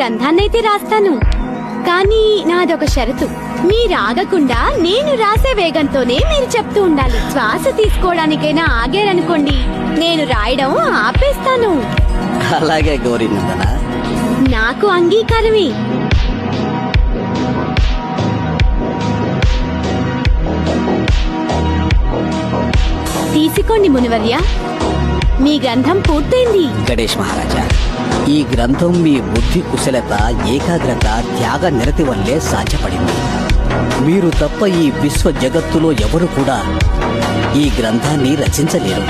గ్రంథాన్నైతే రాస్తాను, కానీ నాదొక షరతు. మీరాగకుండా నేను రాసే వేగంతోనే మీరు చెప్తూ ఉండాలి. శ్వాస తీసుకోవడానికైనా ఆగారనుకోండి, నేను రాయడం ఆపేస్తాను. అలాగే గౌరీనందన. నాకు అంగీకారమే. తీసుకోండి మునివర్య, మీ గ్రంథం పూర్తయింది. గణేష్ మహారాజా, ఈ గ్రంథం మీ బుద్ధి కుశలత, ఏకాగ్రత, త్యాగ నిరతి వల్లే సాధ్యపడింది. మీరు తప్ప ఈ విశ్వ జగత్తులో ఎవరు కూడా ఈ గ్రంథాన్ని రచించలేరు.